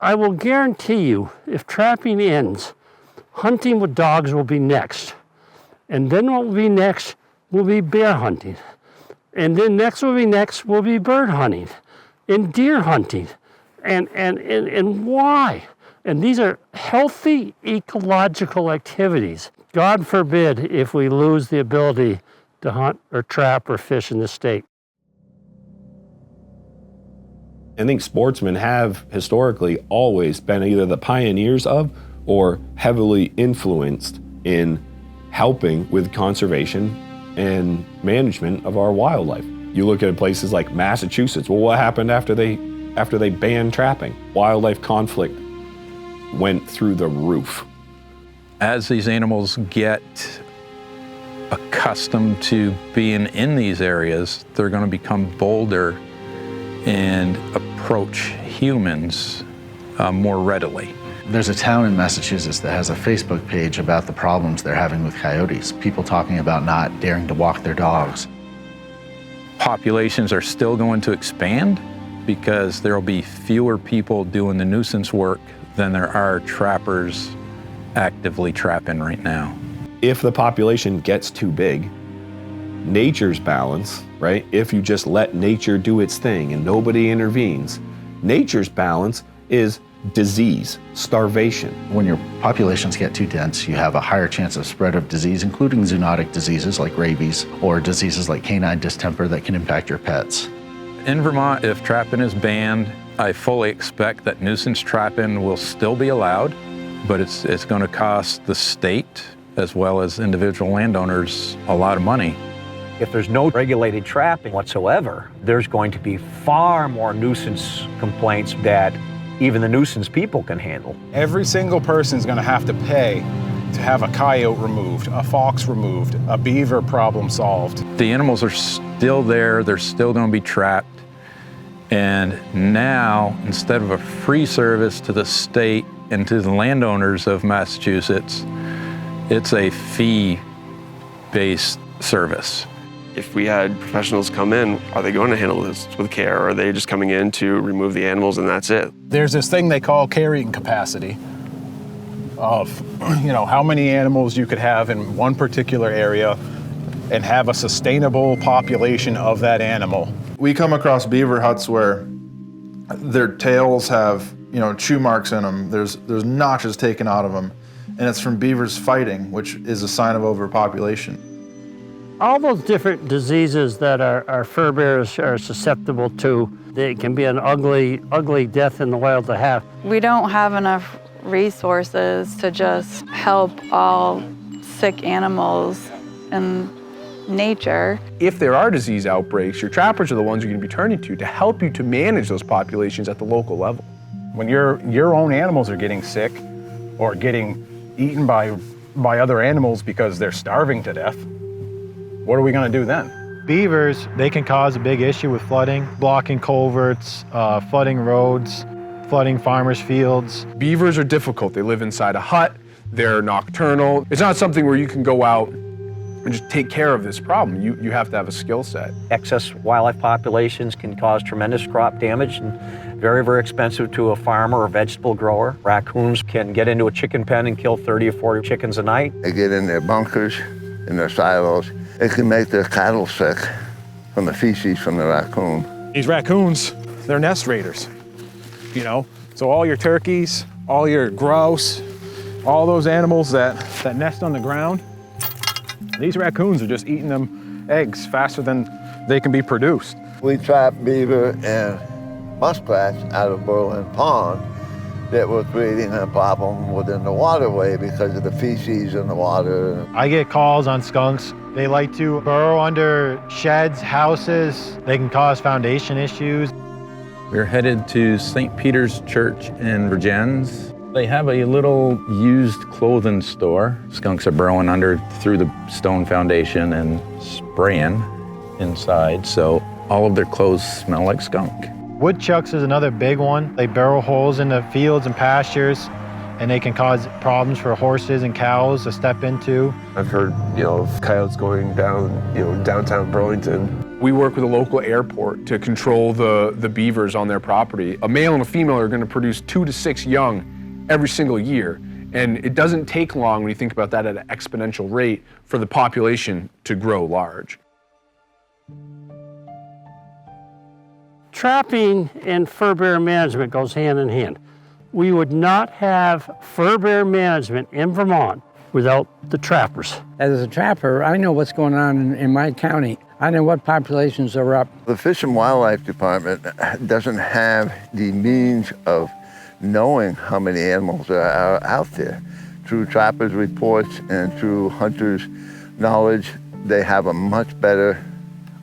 I will guarantee you, if trapping ends, hunting with dogs will be next. And then what will be next will be bear hunting. And then next will be bird hunting and deer hunting. And why? And these are healthy ecological activities. God forbid if we lose the ability to hunt or trap or fish in the state. I think sportsmen have historically always been either the pioneers of or heavily influenced in helping with conservation and management of our wildlife. You look at places like Massachusetts. Well, what happened after they banned trapping? Wildlife conflict went through the roof. As these animals get accustomed to being in these areas, they're going to become bolder and approach humans more readily. There's a town in Massachusetts that has a Facebook page about the problems they're having with coyotes. People talking about not daring to walk their dogs. Populations are still going to expand because there will be fewer people doing the nuisance work than there are trappers actively trapping right now. If the population gets too big, nature's balance, right? If you just let nature do its thing and nobody intervenes, nature's balance is disease, starvation. When your populations get too dense, you have a higher chance of spread of disease, including zoonotic diseases like rabies or diseases like canine distemper that can impact your pets. In Vermont, if trapping is banned, I fully expect that nuisance trapping will still be allowed, but it's going to cost the state as well as individual landowners a lot of money. If there's no regulated trapping whatsoever, there's going to be far more nuisance complaints that even the nuisance people can handle. Every single person's going to have to pay to have a coyote removed, a fox removed, a beaver problem solved. The animals are still there, they're still going to be trapped. And now, instead of a free service to the state and to the landowners of Massachusetts, it's a fee-based service. If we had professionals come in, are they going to handle this with care? Or are they just coming in to remove the animals and that's it? There's this thing they call carrying capacity of, how many animals you could have in one particular area and have a sustainable population of that animal. We come across beaver huts where their tails have, chew marks in them. There's notches taken out of them. And it's from beavers fighting, which is a sign of overpopulation. All those different diseases that our fur bearers are susceptible to, they can be an ugly, ugly death in the wild to have. We don't have enough resources to just help all sick animals in nature. If there are disease outbreaks, your trappers are the ones you're going to be turning to help you to manage those populations at the local level. When your own animals are getting sick or getting eaten by other animals because they're starving to death, what are we going to do then? Beavers, they can cause a big issue with flooding, blocking culverts, flooding roads, flooding farmers' fields. Beavers are difficult. They live inside a hut. They're nocturnal. It's not something where you can go out and just take care of this problem. You have to have a skill set. Excess wildlife populations can cause tremendous crop damage and very, very expensive to a farmer or vegetable grower. Raccoons can get into a chicken pen and kill 30 or 40 chickens a night. They get in their bunkers, in their silos. It can make their cattle sick from the feces from the raccoon. These raccoons, they're nest raiders, So all your turkeys, all your grouse, all those animals that nest on the ground, these raccoons are just eating them eggs faster than they can be produced. We trap beaver and muskrats out of Berlin Pond that were creating a problem within the waterway because of the feces in the water. I get calls on skunks. They like to burrow under sheds, houses. They can cause foundation issues. We're headed to St. Peter's Church in Vergennes. They have a little used clothing store. Skunks are burrowing through the stone foundation and spraying inside, so all of their clothes smell like skunk. Woodchucks is another big one. They burrow holes in the fields and pastures, and they can cause problems for horses and cows to step into. I've heard, of coyotes going down, downtown Burlington. We work with a local airport to control the beavers on their property. A male and a female are going to produce 2 to 6 young every single year. And it doesn't take long when you think about that at an exponential rate for the population to grow large. Trapping and fur bear management goes hand in hand. We would not have fur bear management in Vermont without the trappers. As a trapper, I know what's going on in my county. I know what populations are up. The Fish and Wildlife Department doesn't have the means of knowing how many animals are out there. Through trappers' reports and through hunters' knowledge, they have a much better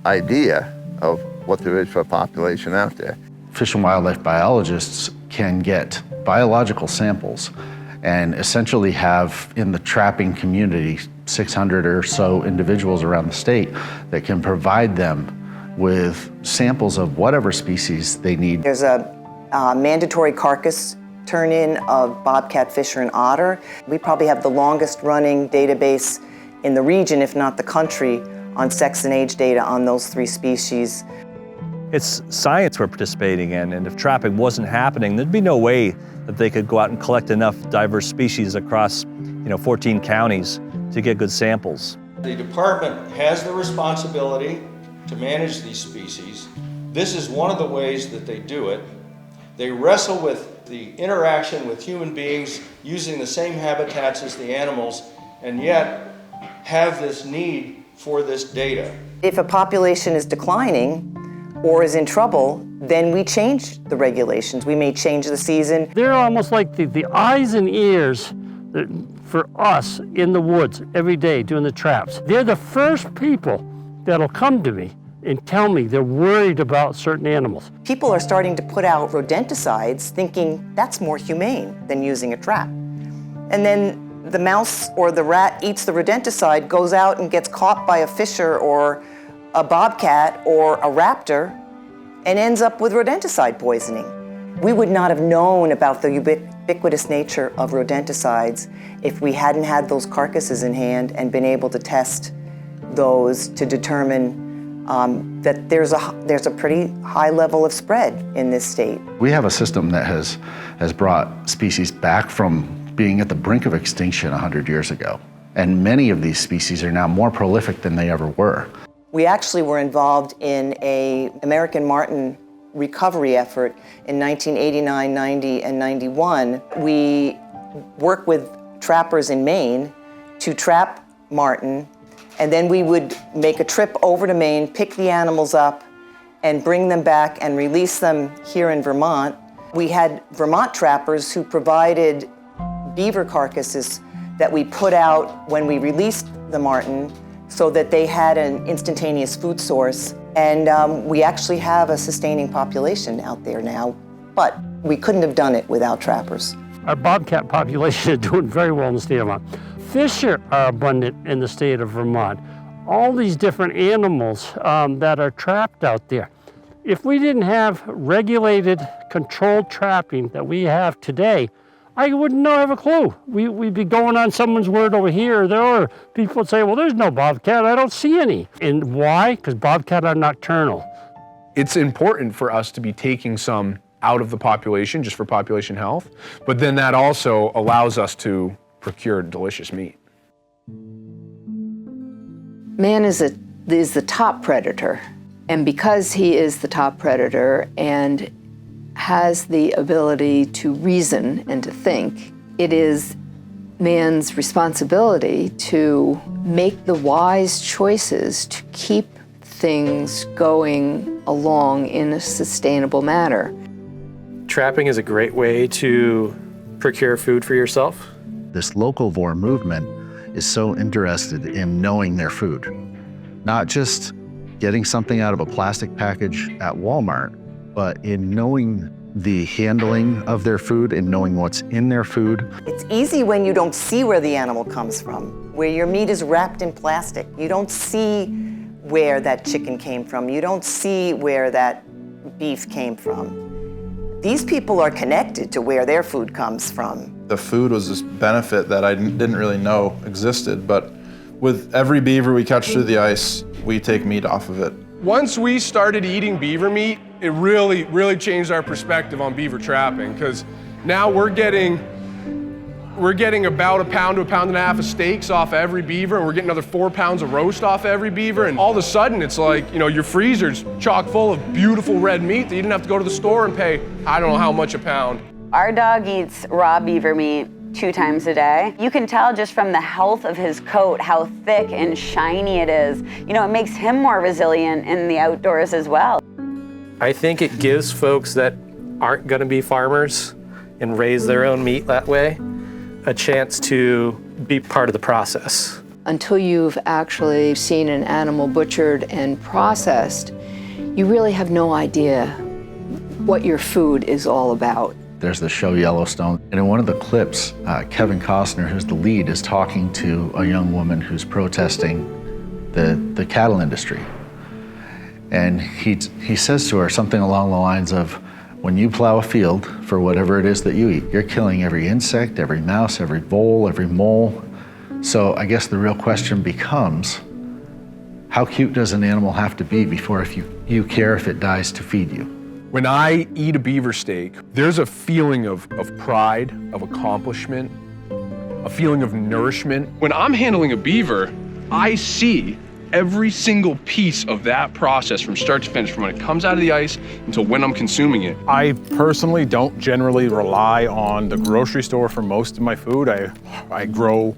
idea of what there is for a population out there. Fish and wildlife biologists can get biological samples and essentially have in the trapping community 600 or so individuals around the state that can provide them with samples of whatever species they need. There's a mandatory carcass turn-in of bobcat, fisher, and otter. We probably have the longest running database in the region, if not the country, on sex and age data on those 3 species. It's science we're participating in, and if trapping wasn't happening, there'd be no way that they could go out and collect enough diverse species across 14 counties to get good samples. The department has the responsibility to manage these species. This is one of the ways that they do it. They wrestle with the interaction with human beings using the same habitats as the animals, and yet have this need for this data. If a population is declining or is in trouble, then we change the regulations. We may change the season. They're almost like the eyes and ears for us in the woods every day doing the traps. They're the first people that'll come to me and tell me they're worried about certain animals. People are starting to put out rodenticides thinking that's more humane than using a trap. And then the mouse or the rat eats the rodenticide, goes out and gets caught by a fisher or a bobcat or a raptor and ends up with rodenticide poisoning. We would not have known about the ubiquitous nature of rodenticides if we hadn't had those carcasses in hand and been able to test those to determine that there's a pretty high level of spread in this state. We have a system that has brought species back from being at the brink of extinction 100 years ago. And many of these species are now more prolific than they ever were. We actually were involved in an American marten recovery effort in 1989, 90, and 91. We worked with trappers in Maine to trap marten, and then we would make a trip over to Maine, pick the animals up, and bring them back and release them here in Vermont. We had Vermont trappers who provided beaver carcasses that we put out when we released the marten so that they had an instantaneous food source. And we actually have a sustaining population out there now, but we couldn't have done it without trappers. Our bobcat population is doing very well in the state of Vermont. Fish are abundant in the state of Vermont. All these different animals that are trapped out there. If we didn't have regulated, controlled trapping that we have today, I wouldn't have a clue. We'd be going on someone's word over here or there, or people would say, well, there's no bobcat, I don't see any. And why? Because bobcat are nocturnal. It's important for us to be taking some out of the population just for population health, but then that also allows us to procure delicious meat. Man is the top predator, and because he is the top predator and has the ability to reason and to think, it is man's responsibility to make the wise choices to keep things going along in a sustainable manner. Trapping is a great way to procure food for yourself. This locavore movement is so interested in knowing their food, not just getting something out of a plastic package at Walmart, but in knowing the handling of their food and knowing what's in their food. It's easy when you don't see where the animal comes from, where your meat is wrapped in plastic. You don't see where that chicken came from. You don't see where that beef came from. These people are connected to where their food comes from. The food was this benefit that I didn't really know existed, but with every beaver we catch through the ice, we take meat off of it. Once we started eating beaver meat, it really changed our perspective on beaver trapping, because now we're getting about 1 pound to 1.5 pounds of steaks off every beaver, and we're getting another 4 pounds of roast off every beaver, and all of a sudden it's like, your freezer's chock full of beautiful red meat that you didn't have to go to the store and pay, I don't know how much a pound. Our dog eats raw beaver meat 2 times a day. You can tell just from the health of his coat how thick and shiny it is. It makes him more resilient in the outdoors as well. I think it gives folks that aren't going to be farmers and raise their own meat that way a chance to be part of the process. Until you've actually seen an animal butchered and processed, you really have no idea what your food is all about. There's the show Yellowstone, and in one of the clips, Kevin Costner, who's the lead, is talking to a young woman who's protesting the cattle industry. And he says to her something along the lines of, when you plow a field for whatever it is that you eat, you're killing every insect, every mouse, every vole, every mole. So I guess the real question becomes, how cute does an animal have to be before you care if it dies to feed you? When I eat a beaver steak, there's a feeling of pride, of accomplishment, a feeling of nourishment. When I'm handling a beaver, I see every single piece of that process from start to finish, from when it comes out of the ice until when I'm consuming it. I personally don't generally rely on the grocery store for most of my food. I grow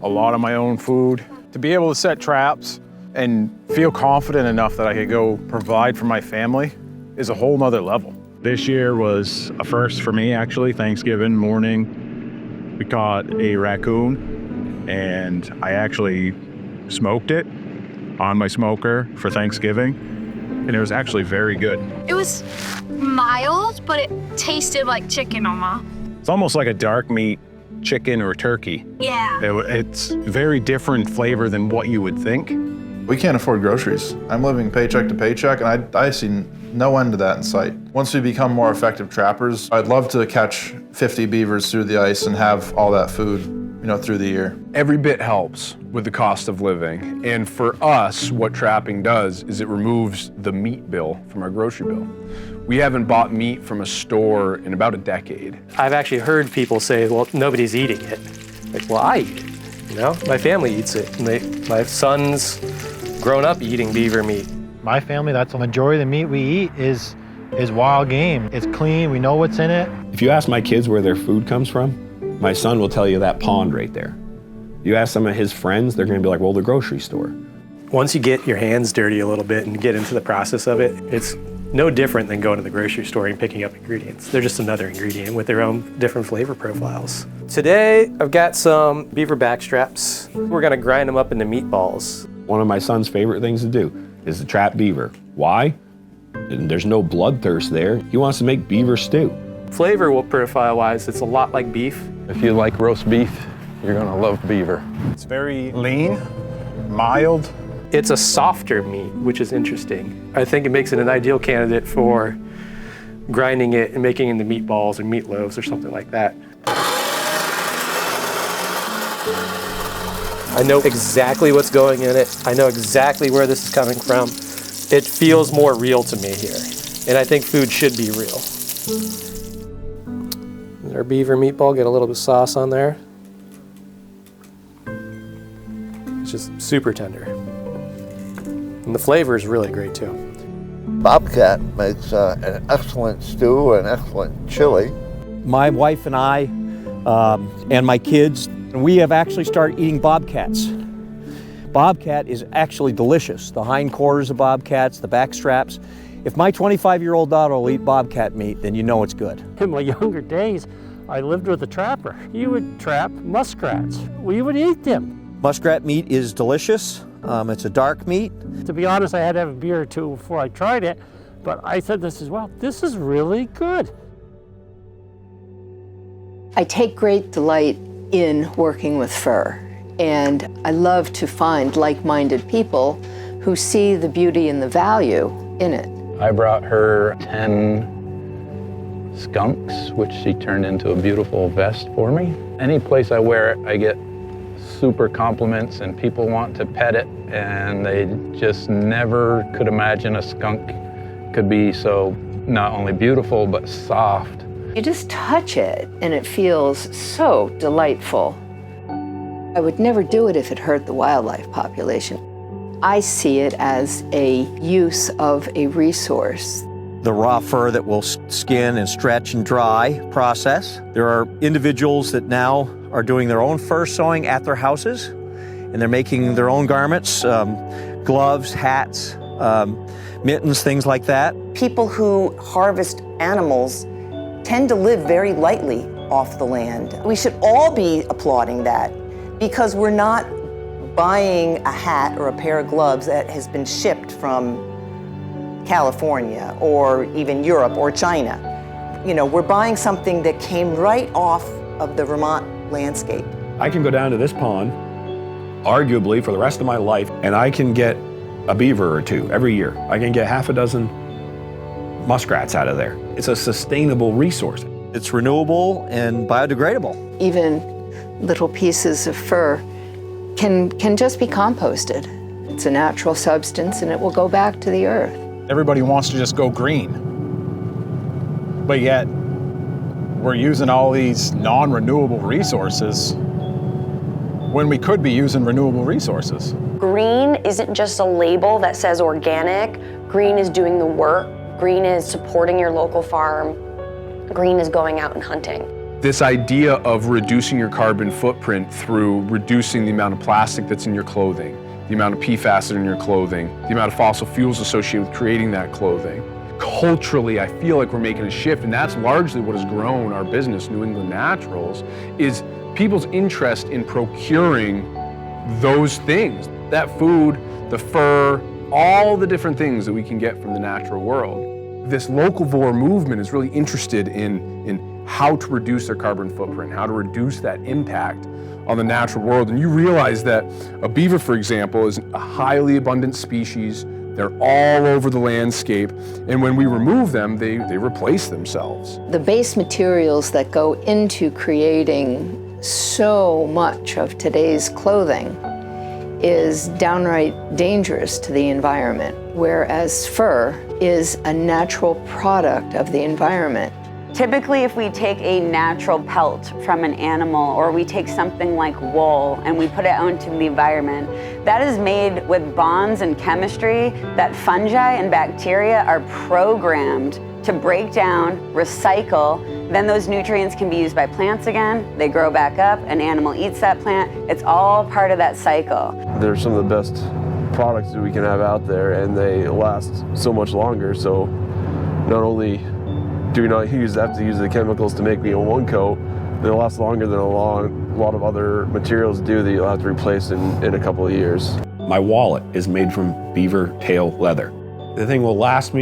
a lot of my own food. To be able to set traps and feel confident enough that I could go provide for my family is a whole nother level. This year was a first for me, actually. Thanksgiving morning, we caught a raccoon, and I actually smoked it on my smoker for Thanksgiving, and it was actually very good. It was mild, but it tasted like chicken almost. It's almost like a dark meat chicken or turkey. Yeah. It's very different flavor than what you would think. We can't afford groceries. I'm living paycheck to paycheck, and I see no end to that in sight. Once we become more effective trappers, I'd love to catch 50 beavers through the ice and have all that food, through the year. Every bit helps with the cost of living. And for us, what trapping does is it removes the meat bill from our grocery bill. We haven't bought meat from a store in about a decade. I've actually heard people say, well, nobody's eating it. Like, well, I eat it, My family eats it. And my son's grown up eating beaver meat. My family, that's the majority of the meat we eat is wild game. It's clean, we know what's in it. If you ask my kids where their food comes from, my son will tell you that pond right there. You ask some of his friends, they're gonna be like, well, the grocery store. Once you get your hands dirty a little bit and get into the process of it, it's no different than going to the grocery store and picking up ingredients. They're just another ingredient with their own different flavor profiles. Today, I've got some beaver back straps. We're gonna grind them up into meatballs. One of my son's favorite things to do is to trap beaver. Why? And there's no bloodthirst there. He wants to make beaver stew. Flavor profile-wise, it's a lot like beef. If you like roast beef, you're gonna love beaver. It's very lean, mild. It's a softer meat, which is interesting. I think it makes it an ideal candidate for grinding it and making it into meatballs or meatloaves or something like that. I know exactly what's going in it. I know exactly where this is coming from. It feels more real to me here. And I think food should be real. Our beaver meatball, get a little bit of sauce on there. It's just super tender. And the flavor is really great too. Bobcat makes an excellent stew, an excellent chili. My wife and I and my kids, we have actually started eating bobcats. Bobcat is actually delicious. The hindquarters of bobcats, the back straps. If my 25-year-old daughter will eat bobcat meat, then you know it's good. In my younger days, I lived with a trapper. He would trap muskrats. We would eat them. Muskrat meat is delicious. It's a dark meat. To be honest, I had to have a beer or two before I tried it, but I said this as well. This is really good. I take great delight in working with fur, and I love to find like-minded people who see the beauty and the value in it. I brought her 10 skunks, which she turned into a beautiful vest for me. Any place I wear it, I get super compliments and people want to pet it, and they just never could imagine a skunk could be so not only beautiful but soft. You just touch it and it feels so delightful. I would never do it if it hurt the wildlife population. I see it as a use of a resource. The raw fur that will skin and stretch and dry process. There are individuals that now are doing their own fur sewing at their houses, and they're making their own garments, gloves, hats, mittens, things like that. People who harvest animals tend to live very lightly off the land. We should all be applauding that, because we're not buying a hat or a pair of gloves that has been shipped from California or even Europe or China. You know, we're buying something that came right off of the Vermont landscape. I can go down to this pond, arguably for the rest of my life, and I can get a beaver or two every year. I can get half a dozen muskrats out of there. It's a sustainable resource. It's renewable and biodegradable. Even little pieces of fur can just be composted. It's a natural substance and it will go back to the earth. Everybody wants to just go green, but yet we're using all these non-renewable resources when we could be using renewable resources. Green isn't just a label that says organic. Green is doing the work. Green is supporting your local farm. Green is going out and hunting. This idea of reducing your carbon footprint through reducing the amount of plastic that's in your clothing, the amount of PFAS in your clothing, the amount of fossil fuels associated with creating that clothing. Culturally, I feel like we're making a shift, and that's largely what has grown our business, New England Naturals, is people's interest in procuring those things. That food, the fur, all the different things that we can get from the natural world. This locavore movement is really interested in how to reduce their carbon footprint, how to reduce that impact on the natural world. And you realize that a beaver, for example, is a highly abundant species. They're all over the landscape. And when we remove them, they replace themselves. The base materials that go into creating so much of today's clothing is downright dangerous to the environment, whereas fur is a natural product of the environment. Typically, if we take a natural pelt from an animal, or we take something like wool and we put it out into the environment, that is made with bonds and chemistry that fungi and bacteria are programmed to break down, recycle. Then those nutrients can be used by plants again. They grow back up, an animal eats that plant. It's all part of that cycle. They're some of the best products that we can have out there, and they last so much longer. So not only do we not have to use the chemicals to make me a one coat, they'll last longer than a lot of other materials do that you'll have to replace in a couple of years. My wallet is made from beaver tail leather. The thing will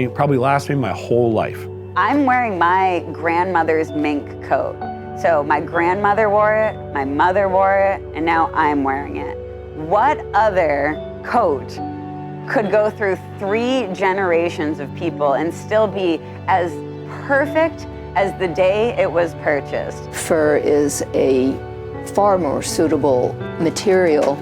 probably last me my whole life. I'm wearing my grandmother's mink coat. So my grandmother wore it, my mother wore it, and now I'm wearing it. What other coat could go through 3 generations of people and still be as perfect as the day it was purchased? Fur is a far more suitable material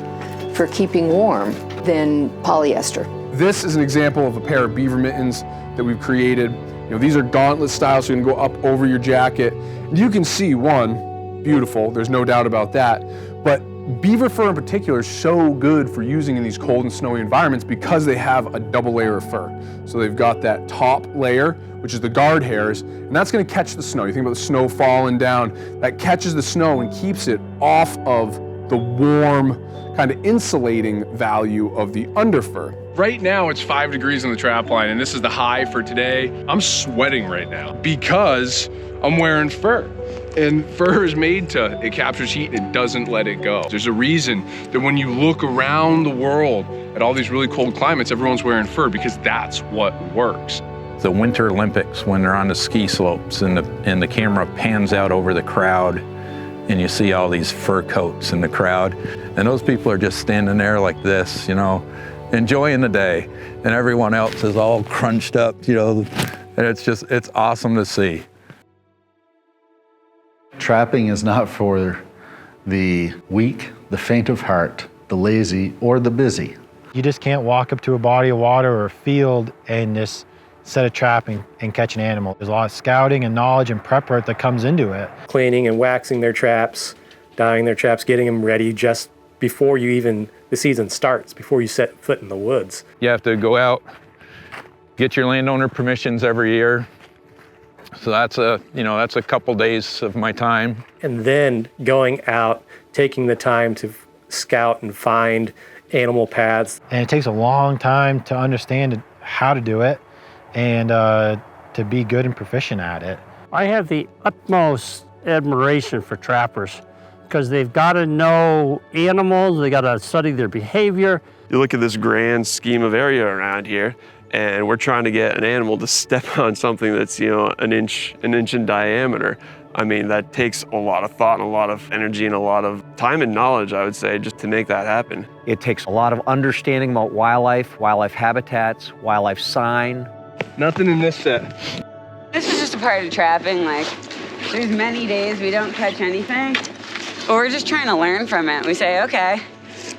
for keeping warm than polyester. This is an example of a pair of beaver mittens that we've created. You know, these are gauntlet style, so you can go up over your jacket. And you can see, one, beautiful, there's no doubt about that. But beaver fur in particular is so good for using in these cold and snowy environments because they have a double layer of fur. So they've got that top layer, which is the guard hairs, and that's gonna catch the snow. You think about the snow falling down, that catches the snow and keeps it off of the warm, kind of insulating value of the underfur. Right now it's 5 degrees on the trap line, and this is the high for today. I'm sweating right now because I'm wearing fur. And fur is made to, it captures heat and it doesn't let it go. There's a reason that when you look around the world at all these really cold climates, everyone's wearing fur because that's what works. The Winter Olympics, when they're on the ski slopes and the camera pans out over the crowd and you see all these fur coats in the crowd, and those people are just standing there like this, you know, enjoying the day, and everyone else is all crunched up, you know, and it's awesome to see. Trapping is not for the weak, the faint of heart, the lazy, or the busy. You just can't walk up to a body of water or a field and just set a trap and catch an animal. There's a lot of scouting and knowledge and prep work that comes into it. Cleaning and waxing their traps, dyeing their traps, getting them ready just before the season starts, before you set foot in the woods. You have to go out, get your landowner permissions every year. So that's a couple days of my time. And then going out, taking the time to scout and find animal paths. And it takes a long time to understand how to do it and to be good and proficient at it. I have the utmost admiration for trappers because they've got to know animals, they got to study their behavior. You look at this grand scheme of area around here, and we're trying to get an animal to step on something that's, an inch in diameter. I mean, that takes a lot of thought and a lot of energy and a lot of time and knowledge, I would say, just to make that happen. It takes a lot of understanding about wildlife habitats, wildlife sign. Nothing in this set. This is just a part of trapping. Like, there's many days we don't catch anything, but we're just trying to learn from it. We say, okay,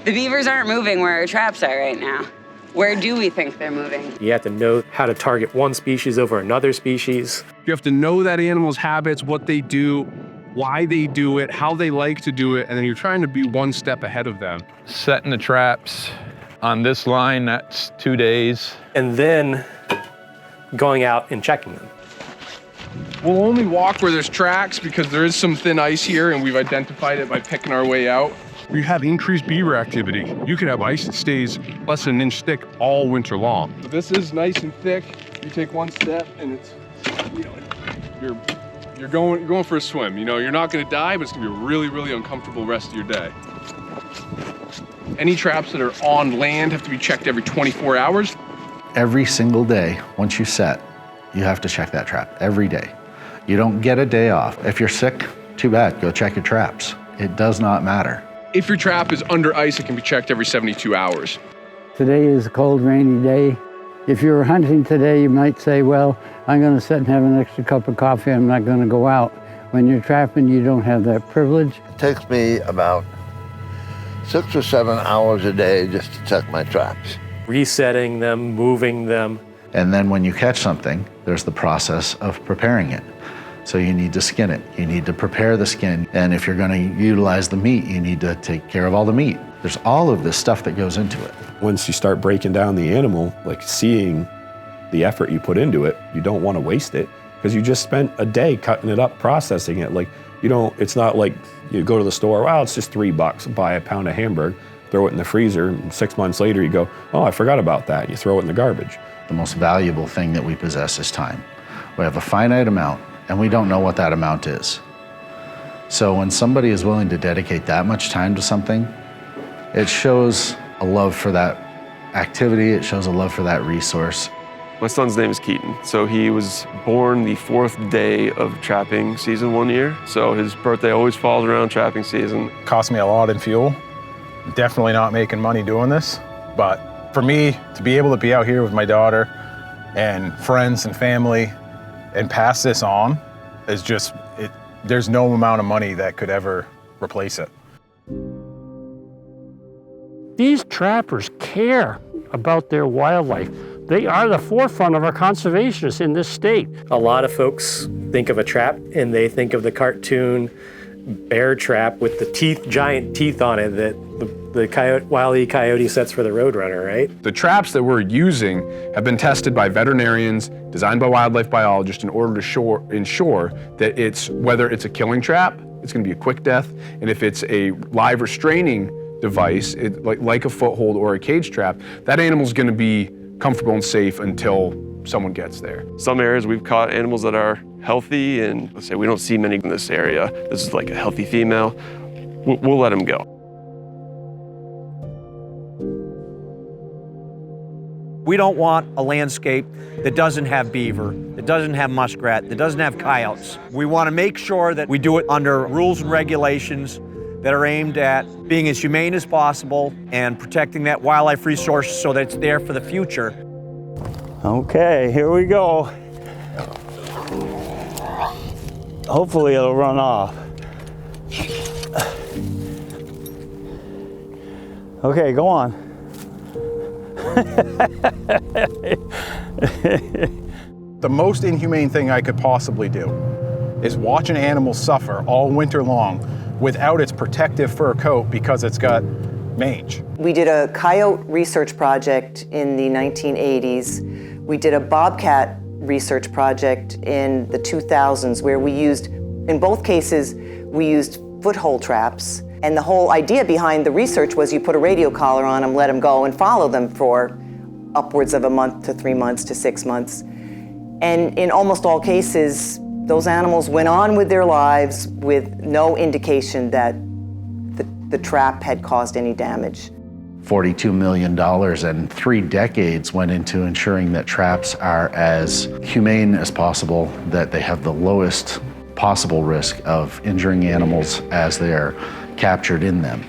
the beavers aren't moving where our traps are right now. Where do we think they're moving? You have to know how to target one species over another species. You have to know that animal's habits, what they do, why they do it, how they like to do it, and then you're trying to be one step ahead of them. Setting the traps on this line, that's 2 days. And then going out and checking them. We'll only walk where there's tracks because there is some thin ice here and we've identified it by picking our way out. We have increased beaver activity. You could have ice that stays less than an inch thick all winter long. But this is nice and thick. You take one step and it's, you're going for a swim. You're not gonna die, but it's gonna be a really, really uncomfortable rest of your day. Any traps that are on land have to be checked every 24 hours. Every single day, once you set, you have to check that trap every day. You don't get a day off. If you're sick, too bad, go check your traps. It does not matter. If your trap is under ice, it can be checked every 72 hours. Today is a cold, rainy day. If you were hunting today, you might say, well, I'm going to sit and have an extra cup of coffee. I'm not going to go out. When you're trapping, you don't have that privilege. It takes me about 6 or 7 hours a day just to check my traps. Resetting them, moving them. And then when you catch something, there's the process of preparing it. So you need to skin it. You need to prepare the skin. And if you're going to utilize the meat, you need to take care of all the meat. There's all of this stuff that goes into it. Once you start breaking down the animal, like seeing the effort you put into it, you don't want to waste it because you just spent a day cutting it up, processing it. Like, it's not like you go to the store, well, it's just $3, buy a pound of hamburger, throw it in the freezer, and 6 months later you go, oh, I forgot about that. You throw it in the garbage. The most valuable thing that we possess is time. We have a finite amount, and we don't know what that amount is. So when somebody is willing to dedicate that much time to something, it shows a love for that activity, it shows a love for that resource. My son's name is Keaton. So he was born the 4th day of trapping season one year. So his birthday always falls around trapping season. Cost me a lot in fuel. Definitely not making money doing this, but for me to be able to be out here with my daughter and friends and family and pass this on is just, there's no amount of money that could ever replace it. These trappers care about their wildlife. They are the forefront of our conservationists in this state. A lot of folks think of a trap and they think of the cartoon bear trap with the giant teeth on it that the Wile E. Coyote sets for the Roadrunner, right? The traps that we're using have been tested by veterinarians, designed by wildlife biologists in order to ensure that whether it's a killing trap, it's gonna be a quick death, and if it's a live restraining device, like a foothold or a cage trap, that animal's gonna be comfortable and safe until someone gets there. Some areas we've caught animals that are healthy, and let's say we don't see many in this area. This is like a healthy female. We'll let them go. We don't want a landscape that doesn't have beaver, that doesn't have muskrat, that doesn't have coyotes. We want to make sure that we do it under rules and regulations that are aimed at being as humane as possible and protecting that wildlife resource so that it's there for the future. Okay, here we go. Hopefully it'll run off. Okay, go on. The most inhumane thing I could possibly do is watch an animal suffer all winter long without its protective fur coat because it's got mange. We did a coyote research project in the 1980s. We did a bobcat research project in the 2000s where we used, in both cases, we used foothold traps. And the whole idea behind the research was you put a radio collar on them, let them go, and follow them for upwards of a month to 3 months to 6 months. And in almost all cases, those animals went on with their lives with no indication that the trap had caused any damage. $42 million and 3 decades went into ensuring that traps are as humane as possible, that they have the lowest possible risk of injuring animals as they are captured in them.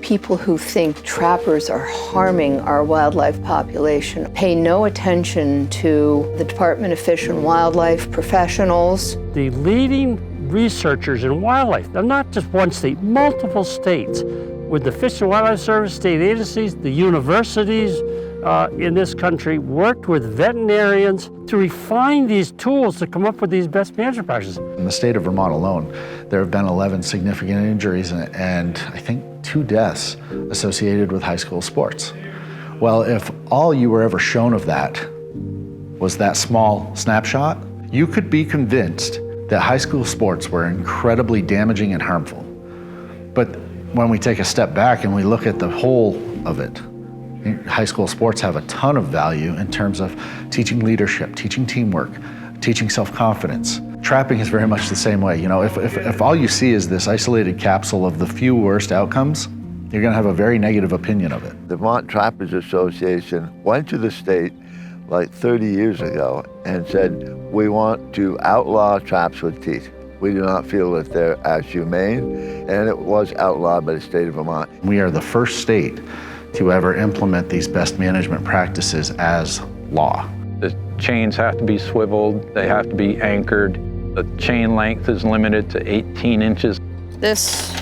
People who think trappers are harming our wildlife population pay no attention to the Department of Fish and Wildlife professionals. The leading researchers in wildlife, they're not just one state, multiple states, with the Fish and Wildlife Service, state agencies, the universities in this country worked with veterinarians to refine these tools to come up with these best management practices. In the state of Vermont alone, there have been 11 significant injuries and I think 2 deaths associated with high school sports. Well, if all you were ever shown of that was that small snapshot, you could be convinced that high school sports were incredibly damaging and harmful. But when we take a step back and we look at the whole of it, high school sports have a ton of value in terms of teaching leadership, teaching teamwork, teaching self-confidence. Trapping is very much the same way. You know, if all you see is this isolated capsule of the few worst outcomes, you're gonna have a very negative opinion of it. The Vermont Trappers Association went to the state like 30 years ago and said, we want to outlaw traps with teeth. We do not feel that they're as humane, and it was outlawed by the state of Vermont. We are the first state to ever implement these best management practices as law. The chains have to be swiveled, they have to be anchored. The chain length is limited to 18 inches. This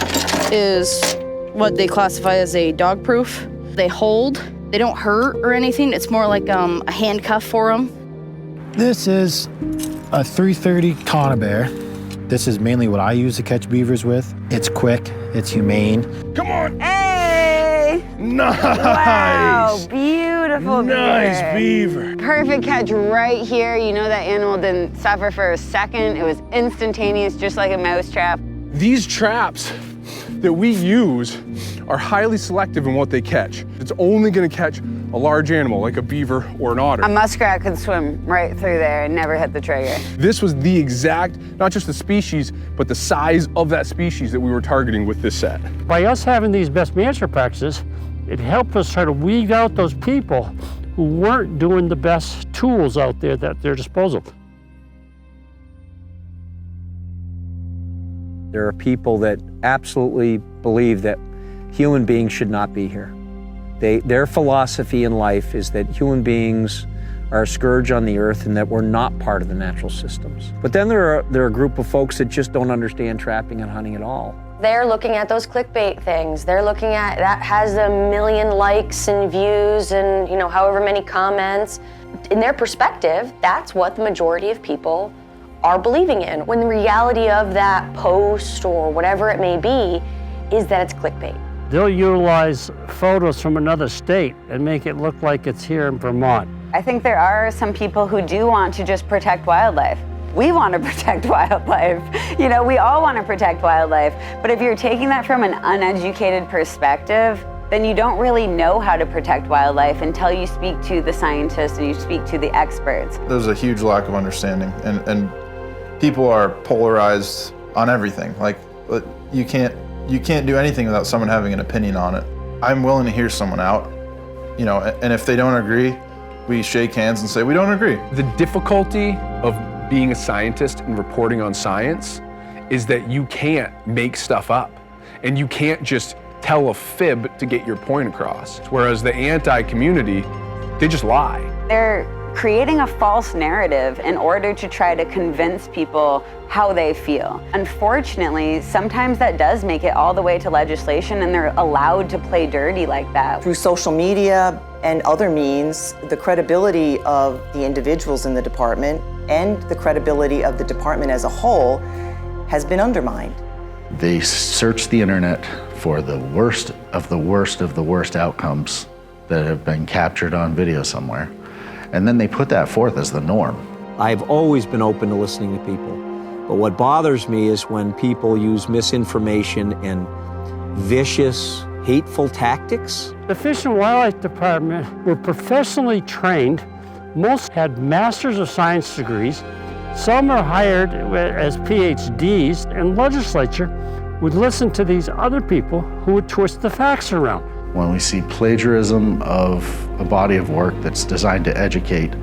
is what they classify as a dog proof. They hold, they don't hurt or anything. It's more like a handcuff for them. This is a 330 conibear. This is mainly what I use to catch beavers with. It's quick, it's humane. Come on! Hey! Nice! Wow, beautiful Nice beaver. Perfect catch right here. You know that animal didn't suffer for a second. It was instantaneous, just like a mouse trap. These traps that we use are highly selective in what they catch. It's only gonna catch a large animal like a beaver or an otter. A muskrat could swim right through there and never hit the trigger. This was the exact, not just the species, but the size of that species that we were targeting with this set. By us having these best management practices, it helped us try to weed out those people who weren't doing the best tools out there at their disposal. There are people that absolutely believe that human beings should not be here. Their philosophy in life is that human beings are a scourge on the earth and that we're not part of the natural systems. But then there are a group of folks that just don't understand trapping and hunting at all. They're looking at those clickbait things. They're looking at that has 1 million likes and views and however many comments. In their perspective, that's what the majority of people are believing in. When the reality of that post or whatever it may be is that it's clickbait. They'll utilize photos from another state and make it look like it's here in Vermont. I think there are some people who do want to just protect wildlife. We want to protect wildlife. We all want to protect wildlife. But if you're taking that from an uneducated perspective, then you don't really know how to protect wildlife until you speak to the scientists and you speak to the experts. There's a huge lack of understanding, and people are polarized on everything. Like, you can't do anything without someone having an opinion on it. I'm willing to hear someone out, and if they don't agree, we shake hands and say, we don't agree. The difficulty of being a scientist and reporting on science is that you can't make stuff up, and you can't just tell a fib to get your point across. Whereas the anti-community, they just lie. They're creating a false narrative in order to try to convince people how they feel. Unfortunately, sometimes that does make it all the way to legislation, and they're allowed to play dirty like that. Through social media and other means, the credibility of the individuals in the department and the credibility of the department as a whole has been undermined. They search the internet for the worst of the worst of the worst outcomes that have been captured on video somewhere, and then they put that forth as the norm. I've always been open to listening to people, but what bothers me is when people use misinformation and vicious, hateful tactics. The Fish and Wildlife Department were professionally trained. Most had Masters of Science degrees. Some are hired as PhDs, and legislature would listen to these other people who would twist the facts around. When we see plagiarism of a body of work that's designed to educate,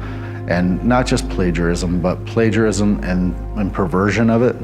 and not just plagiarism, but plagiarism and perversion of it,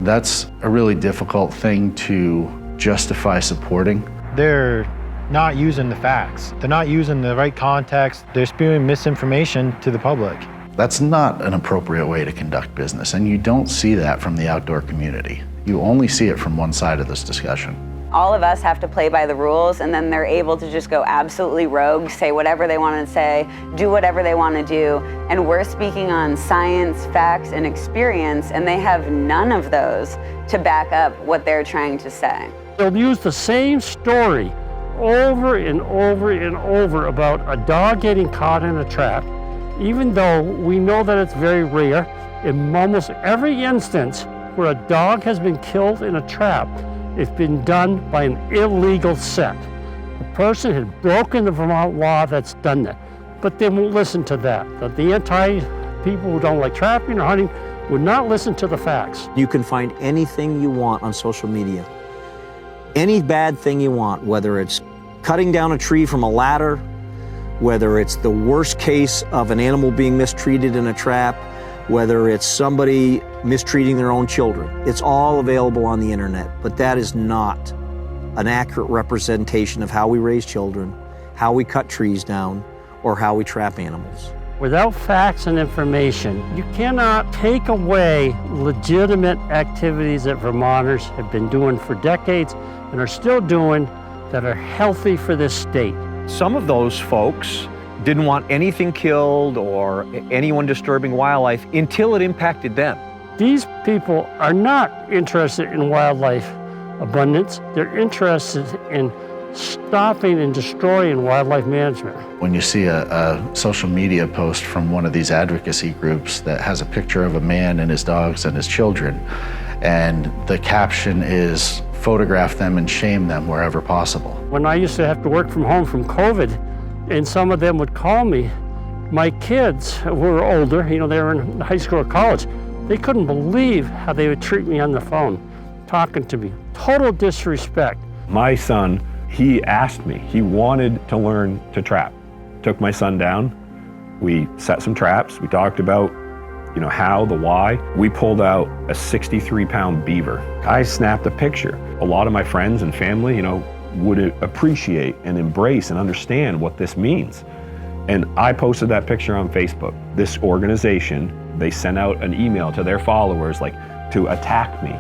that's a really difficult thing to justify supporting. They're not using the facts. They're not using the right context. They're spewing misinformation to the public. That's not an appropriate way to conduct business, and you don't see that from the outdoor community. You only see it from one side of this discussion. All of us have to play by the rules, and then they're able to just go absolutely rogue, say whatever they want to say, do whatever they want to do, and we're speaking on science, facts, and experience, and they have none of those to back up what they're trying to say. They'll use the same story over and over and over about a dog getting caught in a trap, even though we know that it's very rare. In almost every instance where a dog has been killed in a trap, it's been done by an illegal set. The person had broken the Vermont law that's done that, but they won't listen to that. That the anti-people who don't like trapping or hunting would not listen to the facts. You can find anything you want on social media. Any bad thing you want, whether it's cutting down a tree from a ladder, whether it's the worst case of an animal being mistreated in a trap, whether it's somebody mistreating their own children. It's all available on the internet, but that is not an accurate representation of how we raise children, how we cut trees down, or how we trap animals. Without facts and information, you cannot take away legitimate activities that Vermonters have been doing for decades and are still doing that are healthy for this state. Some of those folks didn't want anything killed or anyone disturbing wildlife until it impacted them. These people are not interested in wildlife abundance. They're interested in stopping and destroying wildlife management. When you see a social media post from one of these advocacy groups that has a picture of a man and his dogs and his children, and the caption is, photograph them and shame them wherever possible. When I used to have to work from home from COVID, and some of them would call me, my kids who were older, they were in high school or college, they couldn't believe how they would treat me on the phone, talking to me. Total disrespect. My son, he asked me, he wanted to learn to trap. Took my son down, we set some traps, we talked about how, the why. We pulled out a 63-pound beaver. I snapped a picture. A lot of my friends and family, would appreciate and embrace and understand what this means. And I posted that picture on Facebook. This organization, they sent out an email to their followers to attack me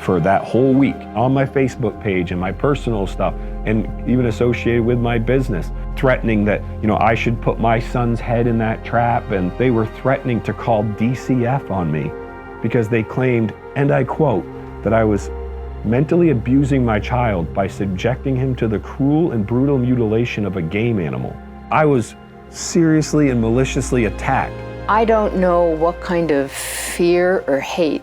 for that whole week on my Facebook page and my personal stuff, and even associated with my business, threatening that I should put my son's head in that trap, and they were threatening to call DCF on me because they claimed, and I quote, that I was mentally abusing my child by subjecting him to the cruel and brutal mutilation of a game animal. I was seriously and maliciously attacked. I don't know what kind of fear or hate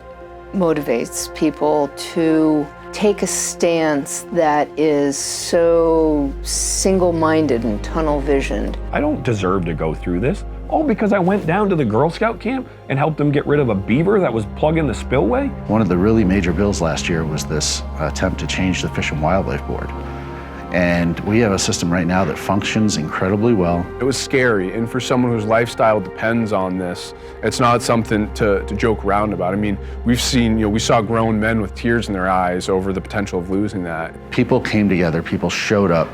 motivates people to take a stance that is so single-minded and tunnel-visioned. I don't deserve to go through this, all because I went down to the Girl Scout camp and helped them get rid of a beaver that was plugging the spillway. One of the really major bills last year was this attempt to change the Fish and Wildlife Board. And we have a system right now that functions incredibly well. It was scary, and for someone whose lifestyle depends on this, it's not something to joke around about. I mean, we've seen, we saw grown men with tears in their eyes over the potential of losing that. People came together, people showed up.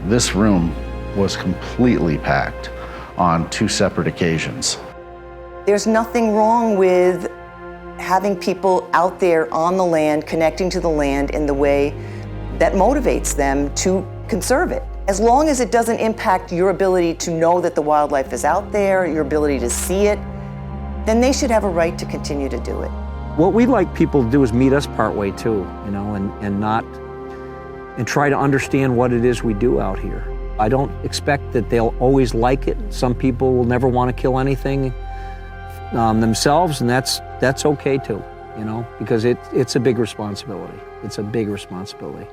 This room was completely packed on 2 separate occasions. There's nothing wrong with having people out there on the land, connecting to the land in the way that motivates them to conserve it. As long as it doesn't impact your ability to know that the wildlife is out there, your ability to see it, then they should have a right to continue to do it. What we'd like people to do is meet us partway too, you know, and try to understand what it is we do out here. I don't expect that they'll always like it. Some people will never want to kill anything themselves, and that's okay too, you know, because it's a big responsibility. It's a big responsibility.